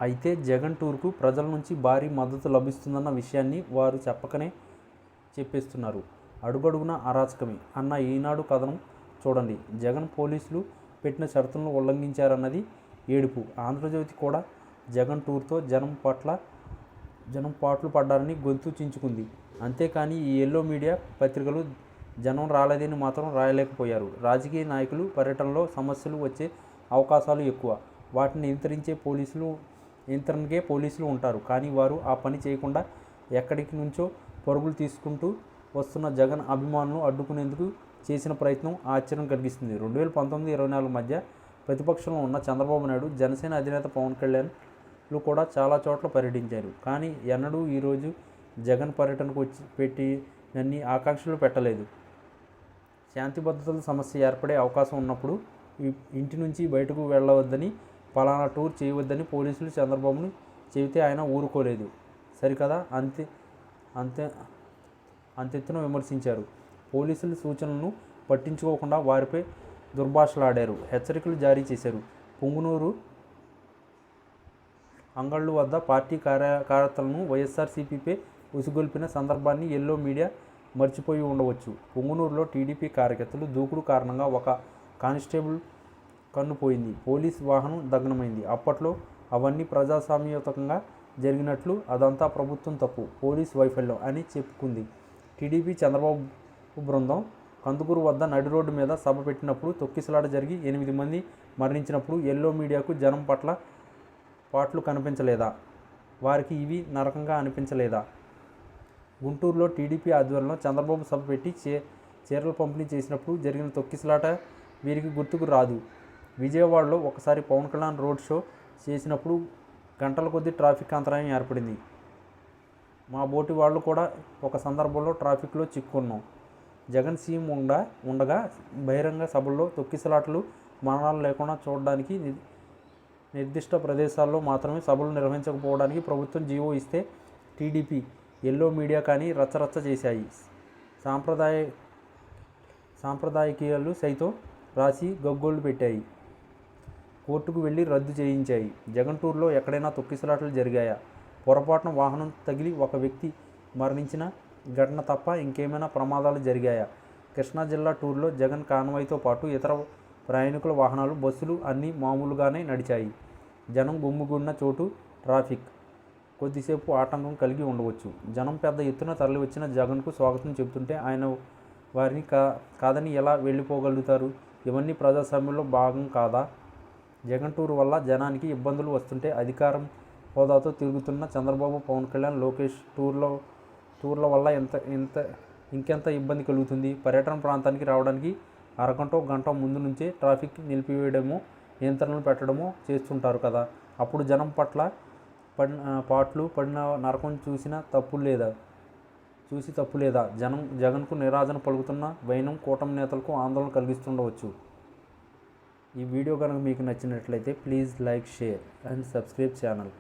అయితే జగన్ టూర్కు ప్రజల నుంచి భారీ మద్దతు లభిస్తుందన్న విషయాన్ని వారు చెప్పకనే చెప్పేస్తున్నారు. అడుగడుగునా అరాచకమే అన్న ఈనాడు కథనం చూడండి. జగన్ పోలీసులు పెట్టిన షరతులను ఉల్లంఘించారన్నది ఏడుపు. ఆంధ్రజ్యోతి కూడా జగన్ టూర్తో జనం పాట్లు పడ్డారని గొంతు చించుకుంది. అంతేకాని ఈ ఎల్లో మీడియా పత్రికలు జనం రాలేదని మాత్రం రాయలేకపోయారు. రాజకీయ నాయకులు పర్యటనలో సమస్యలు వచ్చే అవకాశాలు ఎక్కువ. వాటిని నియంత్రణకే పోలీసులు ఉంటారు. కానీ వారు ఆ పని చేయకుండా ఎక్కడికి నుంచో పరుగులు తీసుకుంటూ వస్తున్న జగన్ అభిమానులను అడ్డుకునేందుకు చేసిన ప్రయత్నం ఆశ్చర్యం కలిగిస్తుంది. 2019-24 మధ్య ప్రతిపక్షంలో ఉన్న చంద్రబాబు నాయుడు, జనసేన అధినేత పవన్ కళ్యాణ్లు కూడా చాలా చోట్ల పర్యటించారు. కానీ ఎన్నడూ ఈరోజు జగన్ పర్యటనకు పెట్టినన్ని ఆకాంక్షలు పెట్టలేదు. శాంతి భద్రతల సమస్య ఏర్పడే అవకాశం ఉన్నప్పుడు ఇంటి నుంచి బయటకు వెళ్ళవద్దని, పలానా టూర్ చేయవద్దని పోలీసులు చంద్రబాబును చెబితే ఆయన ఊరుకోలేదు సరికదా, అంతెత్తున విమర్శించారు. పోలీసుల సూచనలను పట్టించుకోకుండా వారిపై దుర్భాషలాడారు, హెచ్చరికలు జారీ చేశారు. పుంగనూరు అంగళ్ళు వద్ద పార్టీ కార్యకర్తలను వైఎస్ఆర్సీపీపై ఉసిగొల్పిన సందర్భాన్ని ఎల్లో మీడియా మర్చిపోయి ఉండవచ్చు. పుంగనూరులో టీడీపీ కార్యకర్తలు దూకుడు కారణంగా ఒక కానిస్టేబుల్ కన్నుపోయింది. పోలీస్ వాహనం దగ్ధమైంది. అప్పట్లో అవన్నీ ప్రజాస్వామ్యయుతంగా జరిగినట్లు, అదంతా ప్రభుత్వం తప్పు, పోలీస్ వైఫల్యం అని చెప్పుకుంది. టీడీపీ చంద్రబాబు బృందం కందుకూరు వద్ద నడి రోడ్డు మీద సభ పెట్టినప్పుడు తొక్కిసలాట జరిగి 8 మంది మరణించినప్పుడు ఎల్లో మీడియాకు జనం పాట్లు కనిపించలేదా? వారికి ఇవి నరకంగా అనిపించలేదా? గుంటూరులో టీడీపీ ఆధ్వర్యంలో చంద్రబాబు సభ పెట్టి చీరలు పంపిణీ చేసినప్పుడు జరిగిన తొక్కిసలాట వీరికి గుర్తుకు రాదు. విజయవాడలో ఒకసారి పవన్ కళ్యాణ్ రోడ్ షో చేసినప్పుడు గంటల కొద్దీ ట్రాఫిక్ అంతరాయం ఏర్పడింది. మా బోటి వాళ్ళు కూడా ఒక సందర్భంలో ట్రాఫిక్లో చిక్కుకున్నాం. జగన్ సీఎం ఉండగా బహిరంగ సభల్లో తొక్కిసలాటలు, మరణాలు లేకుండా చూడడానికి నిర్దిష్ట ప్రదేశాల్లో మాత్రమే సభలు నిర్వహించకపోవడానికి ప్రభుత్వం జీవో ఇస్తే టీడీపీ, ఎల్లో మీడియా కానీ రచ్చరచ్చ చేశాయి. సాంప్రదాయకీయాలు సైతం రాసి గగ్గోళ్లు పెట్టాయి. కోర్టుకు వెళ్లి రద్దు చేయించాయి. జగన్ టూర్లో ఎక్కడైనా తొక్కిసలాటలు జరిగాయా? పొరపాటున వాహనం తగిలి ఒక వ్యక్తి మరణించిన ఘటన తప్ప ఇంకేమైనా ప్రమాదాలు జరిగాయా? కృష్ణా జిల్లా టూర్లో జగన్ కాన్వాయ్తో పాటు ఇతర ప్రయాణికుల వాహనాలు, బస్సులు అన్నీ మామూలుగానే నడిచాయి. జనం గుమ్మిగూడిన చోటు ట్రాఫిక్ కొద్దిసేపు ఆటంకం కలిగి ఉండవచ్చు. జనం పెద్ద ఎత్తున తరలివచ్చిన జగన్కు స్వాగతం చెబుతుంటే ఆయన వారిని కాదని ఎలా వెళ్ళిపోగలుగుతారు? ఇవన్నీ ప్రజాస్వామ్యంలో భాగం కాదా? జగన్ టూర్ వల్ల జనానికి ఇబ్బందులు వస్తుంటే అధికారం హోదాతో తిరుగుతున్న చంద్రబాబు, పవన్ కళ్యాణ్, లోకేష్ టూర్ల వల్ల ఇంకెంత ఇబ్బంది కలుగుతుంది? పర్యటన ప్రాంతానికి రావడానికి గంట ముందు నుంచే ట్రాఫిక్ నిలిపివేయడమో, నియంత్రణలు పెట్టడమో చేస్తుంటారు కదా. అప్పుడు జనం పాట్లు పడిన నరకం చూసి తప్పు లేదా? జగన్కు నిరాజన పలుకుతున్న వైనం కూటమి నేతలకు ఆందోళన కలిగిస్తుండవచ్చు. ఈ వీడియో కనుక మీకు నచ్చినట్లయితే please like, share and subscribe channel.